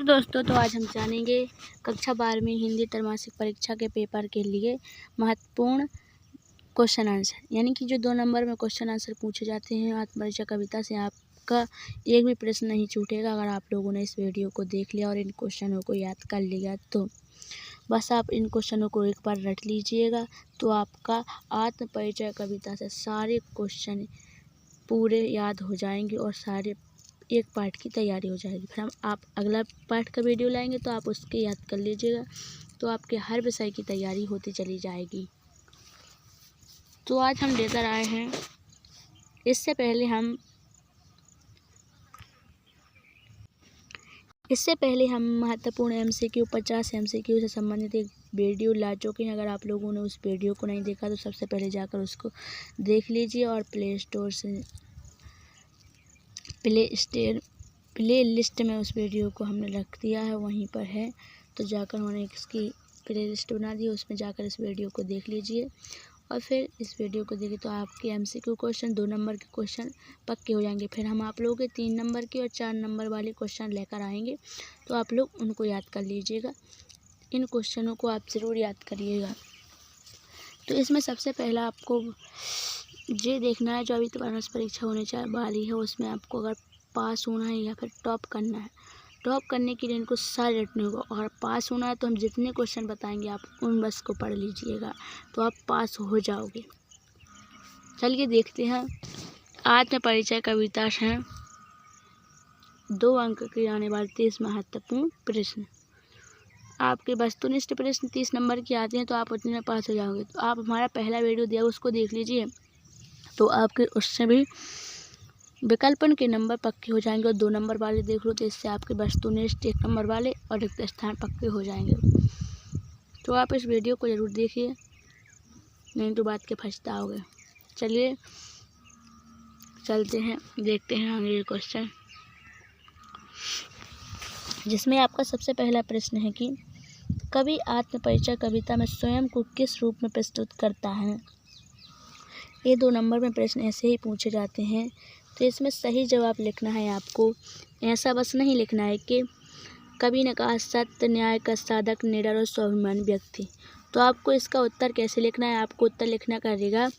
दोस्तों, तो आज हम जानेंगे कक्षा 12वीं हिंदी त्रैमासिक परीक्षा के पेपर के लिए महत्वपूर्ण क्वेश्चन आंसर, यानी कि जो 2 नंबर में क्वेश्चन आंसर पूछे जाते हैं आत्मपरिचय कविता से। आपका एक भी प्रश्न नहीं छूटेगा अगर आप लोगों ने इस वीडियो को देख लिया और इन क्वेश्चनों को याद कर लिया तो। बस आप इन क्वेश्चनों को एक बार रट लीजिएगा तो आपका आत्मपरिचय कविता से सारे क्वेश्चन पूरे याद हो जाएंगे और सारे एक पार्ट की तैयारी हो जाएगी। फिर हम आप अगला पार्ट का वीडियो लाएंगे तो आप उसके याद कर लीजिएगा, तो आपके हर विषय की तैयारी होती चली जाएगी। तो आज हम लेकर आए हैं, इससे पहले हम महत्वपूर्ण MCQ 50 MCQ से संबंधित एक वीडियो ला चुके हैं। अगर आप लोगों ने उस वीडियो को नहीं देखा तो सबसे पहले जाकर उसको देख लीजिए और प्ले लिस्ट में उस वीडियो को हमने रख दिया है, वहीं पर है। तो जाकर उन्होंने इसकी प्ले लिस्ट बना दी, उसमें जाकर इस वीडियो को देख लीजिए और फिर इस वीडियो को देखिए तो आपके MCQ क्वेश्चन 2 नंबर के क्वेश्चन पक्के हो जाएंगे। फिर हम आप लोगों के 3 नंबर के और 4 नंबर वाले क्वेश्चन लेकर आएंगे, तो आप लोग उनको याद कर लीजिएगा। इन क्वेश्चनों को आप ज़रूर याद करिएगा। तो इसमें सबसे पहला आपको ये देखना है, जो अभी त्रैमासिक परीक्षा होने वाली है उसमें आपको अगर पास होना है या फिर टॉप करना है। टॉप करने के लिए इनको सारे रटने होगा और पास होना है तो हम जितने क्वेश्चन बताएंगे आप उन बस को पढ़ लीजिएगा तो आप पास हो जाओगे। चलिए देखते हैं। आत्मपरिचय कविता से 2 अंक के आने वाले 30 महत्वपूर्ण प्रश्न। आपके वस्तुनिष्ठ प्रश्न 30 नंबर के आते हैं तो आप उतने में पास हो जाओगे। तो आप हमारा पहला वीडियो दिया उसको देख लीजिए, तो आपके उससे भी विकल्पन के नंबर पक्के हो जाएंगे। और 2 नंबर वाले देख लो तो इससे आपके वस्तुनिष्ठ 1 नंबर वाले और रिक्त स्थान पक्के हो जाएंगे। तो आप इस वीडियो को ज़रूर देखिए, नहीं तो बात के पछताओगे। चलिए चलते हैं, देखते हैं अगले क्वेश्चन, जिसमें आपका सबसे पहला प्रश्न है कि कवि आत्मपरिचय कविता में स्वयं को किस रूप में प्रस्तुत करता है। ये 2 नंबर में प्रश्न ऐसे ही पूछे जाते हैं, तो इसमें सही जवाब लिखना है आपको। ऐसा बस नहीं लिखना है कि कवि ने कहा सत्य न्याय का साधक निडर और स्वाभिमानी व्यक्ति। तो आपको इसका उत्तर कैसे लिखना है, आपको उत्तर लिखना करेगा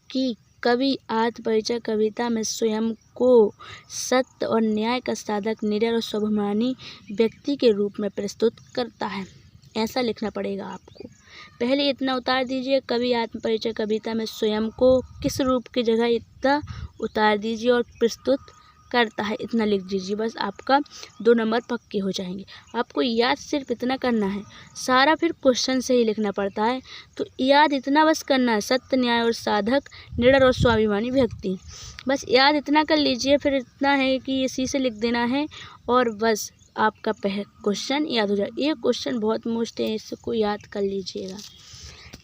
कि कवि आत्मपरिचय कविता में स्वयं को सत्य और न्याय का साधक निडर और स्वाभिमानी व्यक्ति के रूप में प्रस्तुत करता है, ऐसा लिखना पड़ेगा आपको। पहले इतना उतार दीजिए, कवि आत्मपरिचय कविता में स्वयं को किस रूप की जगह इतना उतार दीजिए और प्रस्तुत करता है इतना लिख दीजिए। बस आपका 2 नंबर पक्के हो जाएंगे। आपको याद सिर्फ इतना करना है, सारा फिर क्वेश्चन से ही लिखना पड़ता है, तो याद इतना बस करना है, सत्य न्याय और साधक निडर और स्वाभिमानी व्यक्ति। बस याद इतना कर लीजिए, फिर इतना है कि इसी से लिख देना है और बस आपका क्वेश्चन याद हो जाए। ये क्वेश्चन बहुत मुश्त है, इसको याद कर लीजिएगा।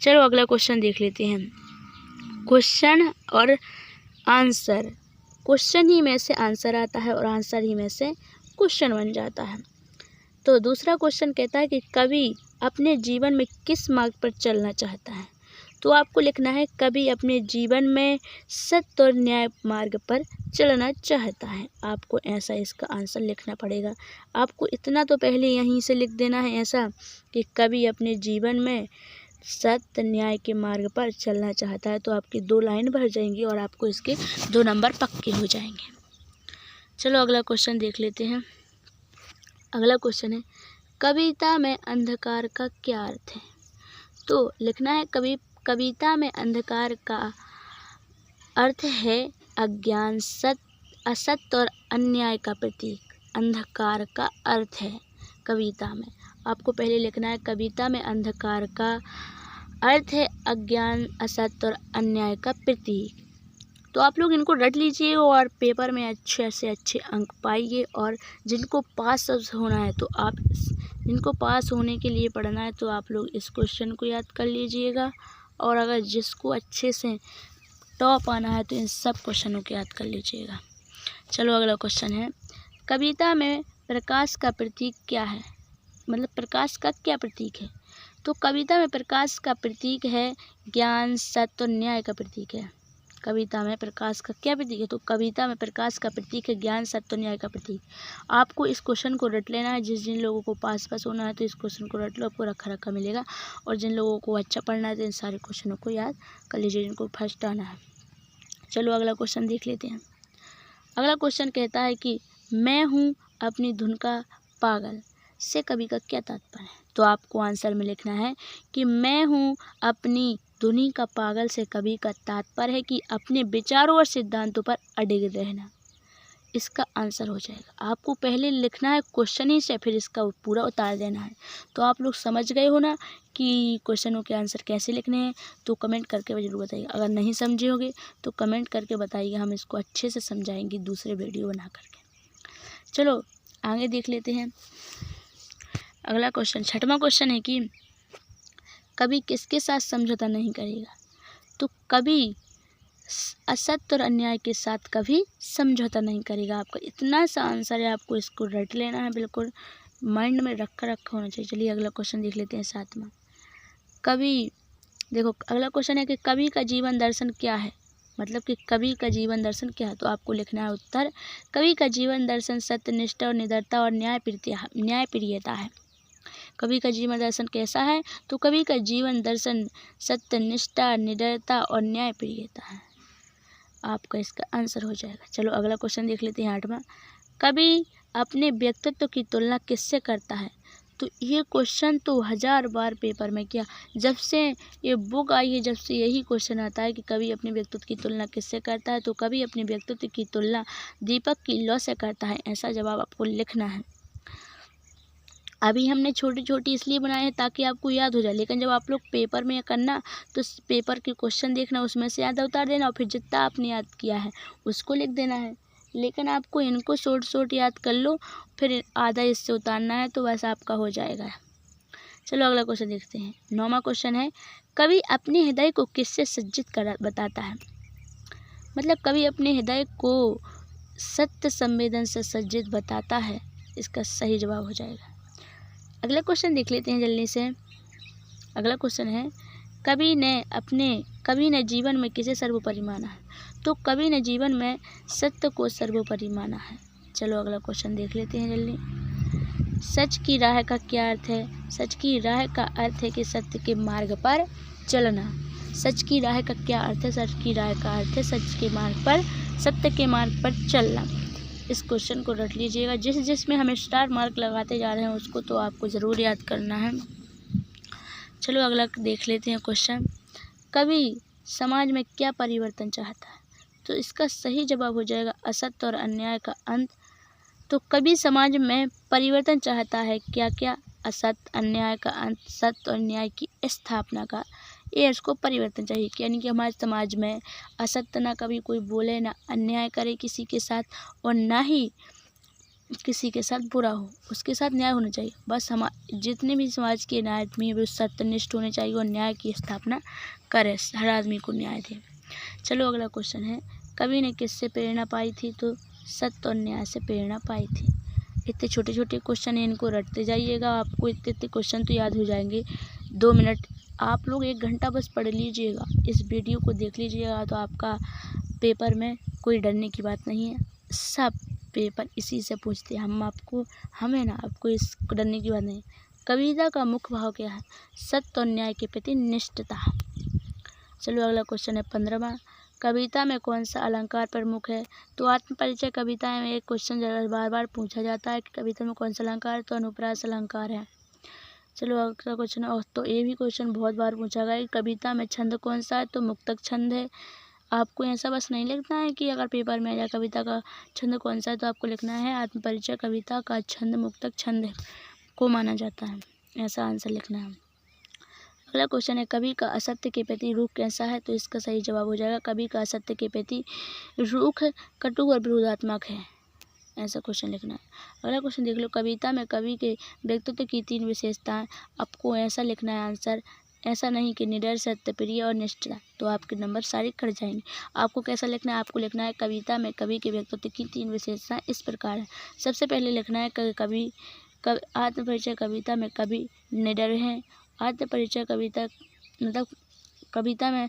चलो अगला क्वेश्चन देख लेते हैं। क्वेश्चन और आंसर, क्वेश्चन ही में से आंसर आता है और आंसर ही में से क्वेश्चन बन जाता है। तो दूसरा क्वेश्चन कहता है कि कवि अपने जीवन में किस मार्ग पर चलना चाहता है। तो आपको लिखना है कवि अपने जीवन में सत्य और न्याय मार्ग पर चलना चाहता है। आपको ऐसा इसका आंसर लिखना पड़ेगा। आपको इतना तो पहले यहीं से लिख देना है ऐसा कि कवि अपने जीवन में सत्य न्याय के मार्ग पर चलना चाहता है, तो आपकी 2 लाइन भर जाएंगी और आपको इसके 2 नंबर पक्के हो जाएंगे। चलो अगला क्वेश्चन देख लेते हैं। अगला क्वेश्चन है कविता में अंधकार का क्या अर्थ है। तो लिखना है कविता में अंधकार का अर्थ है अज्ञान, असत्य और अन्याय का प्रतीक। अंधकार का अर्थ है कविता में, आपको पहले लिखना है कविता में अंधकार का अर्थ है अज्ञान, असत्य और अन्याय का प्रतीक। तो आप लोग इनको रट लीजिए और पेपर में अच्छे से अच्छे अंक पाइए। और जिनको पास होना है तो जिनको पास होने के लिए पढ़ना है तो आप लोग इस क्वेश्चन को याद कर लीजिएगा, और अगर जिसको अच्छे से टॉप आना है तो इन सब क्वेश्चनों को याद कर लीजिएगा। चलो अगला क्वेश्चन है कविता में प्रकाश का प्रतीक क्या है, मतलब प्रकाश का क्या प्रतीक है। तो कविता में प्रकाश का प्रतीक है ज्ञान, सत्य और न्याय का प्रतीक है। कविता में प्रकाश का क्या प्रतीक है? तो कविता में प्रकाश का प्रतीक है ज्ञान, सत्य और न्याय का प्रतीक। आपको इस क्वेश्चन को रट लेना है। जिन लोगों को पास होना है तो इस क्वेश्चन को रट लो, आपको रखा रखा मिलेगा। और जिन लोगों को अच्छा पढ़ना है तो इन सारे क्वेश्चनों को याद कर लीजिए, जिनको फर्स्ट आना है। चलो अगला क्वेश्चन देख लेते हैं। अगला क्वेश्चन कहता है कि मैं हूँ अपनी धुन का पागल से कवि का क्या तात्पर्य है? तो आपको आंसर में लिखना है कि मैं हूँ अपनी धुनी का पागल से कवि का तात्पर्य है कि अपने विचारों और सिद्धांतों पर अडिग रहना। इसका आंसर हो जाएगा। आपको पहले लिखना है क्वेश्चन ही से, फिर इसका पूरा उतार देना है। तो आप लोग समझ गए हो ना कि क्वेश्चनों के आंसर कैसे लिखने हैं? तो कमेंट करके जरूर बताइएगा। अगर नहीं समझे होगे तो कमेंट करके बताइएगा, हम इसको अच्छे से समझाएंगे दूसरे वीडियो बना करके। चलो आगे देख लेते हैं। अगला क्वेश्चन, छठवां क्वेश्चन है कि कवि किसके साथ समझौता नहीं करेगा? तो कवि असत्य और अन्याय के साथ कभी समझौता नहीं करेगा। आपका इतना सा आंसर है, आपको इसको रट लेना है, बिल्कुल माइंड में रखा होना चाहिए। चलिए अगला क्वेश्चन देख लेते हैं। सातवां, कवि देखो अगला क्वेश्चन है कि कवि का जीवन दर्शन क्या है? मतलब कि कवि का जीवन दर्शन क्या है? तो आपको लिखना है उत्तर, कवि का जीवन दर्शन सत्यनिष्ठा और निडरता और न्यायप्रियता है। कवि का जीवन दर्शन कैसा है? तो कवि का जीवन दर्शन सत्यनिष्ठा, निडरता और न्यायप्रियता है। आपका इसका आंसर हो जाएगा। चलो अगला क्वेश्चन देख लेते हैं। आठवां, कवि अपने व्यक्तित्व की तुलना किससे करता है? तो ये क्वेश्चन तो 1000 बार पेपर में किया, जब से ये बुक आई है जब से यही क्वेश्चन आता है कि कवि अपने व्यक्तित्व की तुलना किससे करता है? तो कवि अपने व्यक्तित्व की तुलना दीपक की लौ से करता है। ऐसा जवाब आपको लिखना है। अभी हमने छोटी छोटी इसलिए बनाए हैं ताकि आपको याद हो जाए, लेकिन जब आप लोग पेपर में करना तो पेपर के क्वेश्चन देखना, उसमें से याद उतार देना और फिर जितना आपने याद किया है उसको लिख देना है। लेकिन आपको इनको शॉर्ट याद कर लो, फिर आधा इससे उतारना है, तो वैसा आपका हो जाएगा। चलो अगला क्वेश्चन देखते हैं। 9वां क्वेश्चन है, कवि अपने हृदय को किससे सज्जित कर बताता है? मतलब कवि अपने हृदय को सत्य संवेदन से सज्जित बताता है। इसका सही जवाब हो जाएगा। अगला क्वेश्चन देख लेते हैं जल्दी से। अगला क्वेश्चन है, कवि ने जीवन में किसे सर्वोपरि माना है? तो कवि ने जीवन में सत्य को सर्वोपरि माना है। चलो अगला क्वेश्चन देख लेते हैं जल्दी। सच की राह का क्या अर्थ है? सच की राह का अर्थ है कि सत्य के मार्ग पर चलना। सच की राह का क्या अर्थ है? सच की राह का अर्थ है सत्य के मार्ग पर चलना। इस क्वेश्चन को रट लीजिएगा। जिसमें हमें स्टार मार्क लगाते जा रहे हैं उसको तो आपको ज़रूर याद करना है। चलो अगला देख लेते हैं क्वेश्चन, कवि समाज में क्या परिवर्तन चाहता है? तो इसका सही जवाब हो जाएगा असत्य और अन्याय का अंत। तो कवि समाज में परिवर्तन चाहता है क्या क्या? असत्य, अन्याय का अंत, सत्य और न्याय की स्थापना का ये इसको परिवर्तन चाहिए। यानी कि हमारे समाज में असत्य ना कभी कोई बोले, ना अन्याय करे किसी के साथ, और ना ही किसी के साथ बुरा हो, उसके साथ न्याय होना चाहिए। बस हम जितने भी समाज के आदमी वो सत्यनिष्ठ होने चाहिए और न्याय की स्थापना करे, हर आदमी को न्याय दे। चलो अगला क्वेश्चन है, कवि ने किससे प्रेरणा पाई थी? तो सत्य और न्याय से प्रेरणा पाई थी। इतने छोटे छोटे क्वेश्चन हैं, इनको रटते जाइएगा, आपको इतने क्वेश्चन तो याद हो जाएंगे। 2 मिनट आप लोग 1 घंटा बस पढ़ लीजिएगा, इस वीडियो को देख लीजिएगा, तो आपका पेपर में कोई डरने की बात नहीं है। सब पेपर इसी से पूछते हैं। हमें ना आपको इस डरने की बात नहीं। कविता का मुख्य भाव क्या है? सत्य और न्याय के प्रति निष्ठता। चलो अगला क्वेश्चन है 15वां, कविता में कौन सा अलंकार प्रमुख है? तो आत्मपरिचय कविता में एक क्वेश्चन बार बार पूछा जाता है कि कविता में कौन सा अलंकार? तो अनुप्रास अलंकार है। चलो अगला क्वेश्चन, और तो ये भी क्वेश्चन बहुत बार पूछा गया कि कविता में छंद कौन सा है? तो मुक्तक छंद है। आपको ऐसा बस नहीं लिखना है कि अगर पेपर में आ जाए कविता का छंद कौन सा है, तो आपको लिखना है आत्मपरिचय कविता का छंद मुक्तक छंद को माना जाता है, ऐसा आंसर लिखना है। अगला क्वेश्चन है, कवि का असत्य के प्रति रुख कैसा है? तो इसका सही जवाब हो जाएगा, कवि का असत्य के प्रति रुख कटु और विरोधात्मक है, ऐसा क्वेश्चन लिखना है। अगला क्वेश्चन देख लो, कविता में कवि के व्यक्तित्व की 3 विशेषताएं। आपको ऐसा लिखना है आंसर, ऐसा नहीं कि निडर, सत्यप्रिय और निष्ठा, तो आपके नंबर सारे कट जाएंगे। आपको कैसा लिखना है? आपको लिखना है कविता में कवि के व्यक्तित्व की 3 विशेषताएं इस प्रकार है। सबसे पहले लिखना है कवि आत्मपरिचय कविता में कवि निडर हैं। आत्मपरिचय कविता मतलब कविता में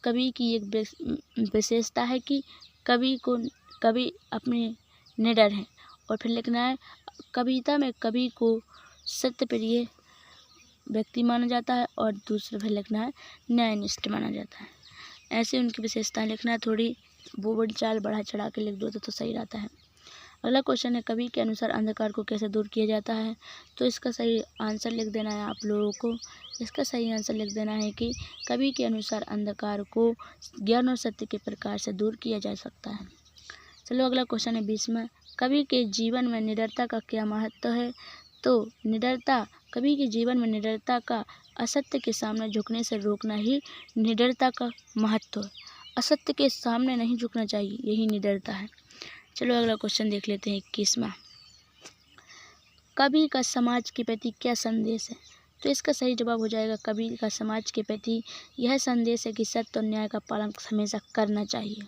कवि की एक विशेषता है कि कवि अपने निडर है। और फिर लिखना है कविता में कवि को सत्यप्रिय व्यक्ति माना जाता है और दूसरा फिर लिखना है न्यायनिष्ठ माना जाता है। ऐसे उनकी विशेषताएं लिखना है, थोड़ी वो बड़ी चाल बढ़ा चढ़ा के लिख दो तो सही रहता है। अगला क्वेश्चन है कवि के अनुसार अंधकार को कैसे दूर किया जाता है। तो इसका सही आंसर लिख देना है आप लोगों को। इसका सही आंसर लिख देना है कि कवि के अनुसार अंधकार को ज्ञान और सत्य के प्रकाश से दूर किया जा सकता है। चलो अगला क्वेश्चन है 20वां, कवि के जीवन में निडरता का क्या महत्व है। तो कवि के जीवन में निडरता का असत्य के सामने झुकने से रोकना ही निडरता का महत्व है। असत्य के सामने नहीं झुकना चाहिए, यही निडरता है। चलो अगला क्वेश्चन देख लेते हैं 21वां, कवि का समाज के प्रति क्या संदेश है। तो इसका सही जवाब हो जाएगा कवि का समाज के प्रति यह संदेश है कि सत्य और न्याय का पालन हमेशा करना चाहिए।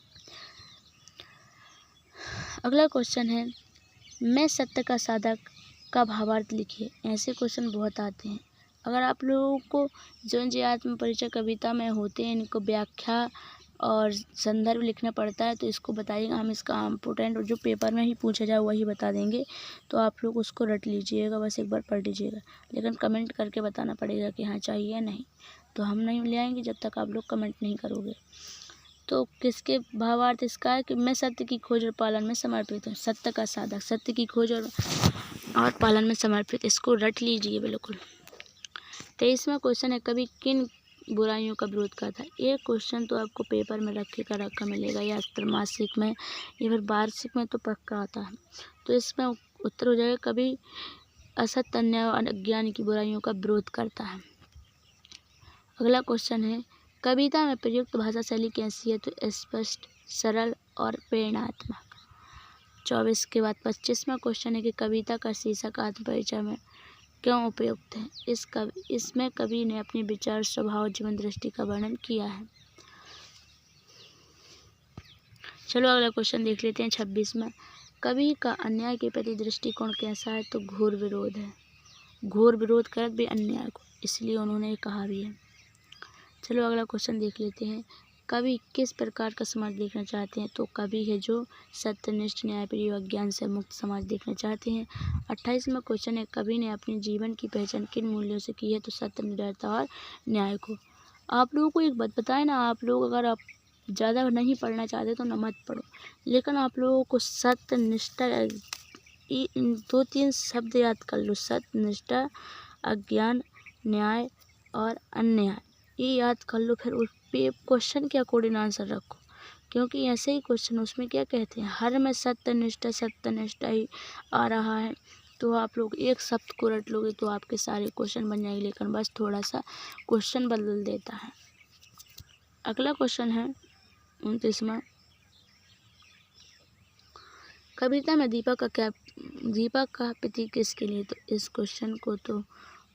अगला क्वेश्चन है मैं सत्य का साधक का भावार्थ लिखिए। ऐसे क्वेश्चन बहुत आते हैं। अगर आप लोगों को जो आत्म परिचय कविता में होते हैं इनको व्याख्या और संदर्भ लिखना पड़ता है तो इसको बताइएगा, हम इसका इम्पोर्टेंट जो पेपर में ही पूछा जाए वही बता देंगे। तो आप लोग उसको रट लीजिएगा, बस एक बार पढ़ लीजिएगा, लेकिन कमेंट करके बताना पड़ेगा कि हाँ चाहिए या नहीं। तो हम नहीं ले आएंगे जब तक आप लोग कमेंट नहीं करोगे। तो किसके भावार्थ इसका है कि मैं सत्य की खोज और पालन में समर्पित हूँ। सत्य का साधक, सत्य की खोज और पालन में समर्पित, इसको रट लीजिए बिल्कुल। 23वां क्वेश्चन है कवि किन बुराइयों का विरोध करता है। ये क्वेश्चन तो आपको पेपर में रखा मिलेगा या त्रैमासिक में या फिर वार्षिक में तो पक्का आता है। तो इसमें उत्तर हो जाएगा कवि असत्य, अन्याय और अज्ञान की बुराइयों का विरोध करता है। अगला क्वेश्चन है कविता में प्रयुक्त भाषा शैली कैसी है। तो स्पष्ट, सरल और प्रेरणात्मक। 24 के बाद 25वां क्वेश्चन है कि कविता का शीर्षक आत्मपरिचय में क्यों उपयुक्त है। इसमें कवि ने अपने विचार, स्वभाव, जीवन दृष्टि का वर्णन किया है। चलो अगला क्वेश्चन देख लेते हैं 26वां, कवि का अन्याय के प्रति दृष्टिकोण कैसा है। तो घोर विरोध है, घोर विरोध करत भी अन्याय को, इसलिए उन्होंने कहा भी है। चलो अगला क्वेश्चन देख लेते हैं कवि किस प्रकार का समाज देखना चाहते हैं। तो कवि है जो सत्यनिष्ठ, न्यायप्रिय और ज्ञान से मुक्त समाज देखना चाहते हैं। 28वां क्वेश्चन है कवि ने अपने जीवन की पहचान किन मूल्यों से की है। तो सत्य, निडरता और न्याय को। आप लोगों को एक बात बताए ना, आप लोग अगर आप ज़्यादा नहीं पढ़ना चाहते तो न मत पढ़ो, लेकिन आप लोगों को सत्य, निष्ठा, 2-3 शब्द याद कर लो। सत्य, निष्ठा, अज्ञान, न्याय और अन्याय, ये याद कर लो। फिर उस पे क्वेश्चन के अकॉर्डिंग आंसर रखो, क्योंकि ऐसे ही क्वेश्चन उसमें क्या कहते हैं, हर में सत्यनिष्ठा ही आ रहा है। तो आप लोग एक शब्द को रट लोगे तो आपके सारे क्वेश्चन बन जाएंगे, लेकिन बस थोड़ा सा क्वेश्चन बदल देता है। अगला क्वेश्चन है 29वां, कविता में दीपक का प्रतीक किसके लिए। तो इस क्वेश्चन को तो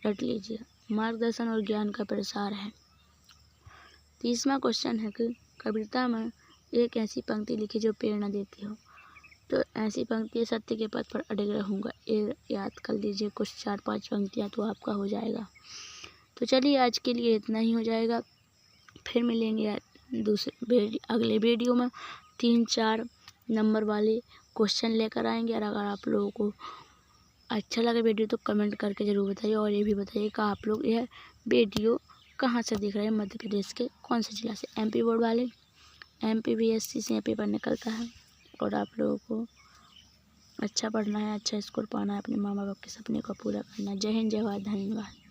रट लीजिए, मार्गदर्शन और ज्ञान का प्रसार है। 30वां क्वेश्चन है कि कविता में एक ऐसी पंक्ति लिखी जो प्रेरणा देती हो। तो ऐसी पंक्ति सत्य के पथ पर अड़िग रहूँगा, ये याद कर लीजिए, कुछ 4-5 पंक्तियाँ तो आपका हो जाएगा। तो चलिए आज के लिए इतना ही हो जाएगा, फिर मिलेंगे अगले वीडियो में 3-4 नंबर वाले क्वेश्चन लेकर आएंगे। और अगर आप लोगों को अच्छा लगे वीडियो तो कमेंट करके ज़रूर बताइए, और ये भी बताइए कि आप लोग यह वीडियो कहाँ से देख रहे हैं, मध्य प्रदेश के कौन से जिला से। MP बोर्ड वाले, MPBSC से पेपर निकलता है, और आप लोगों को अच्छा पढ़ना है, अच्छा स्कोर पाना है, अपने माँ बाप के सपने को पूरा करना है। जय हिंद, जय भारत, धन्यवाद।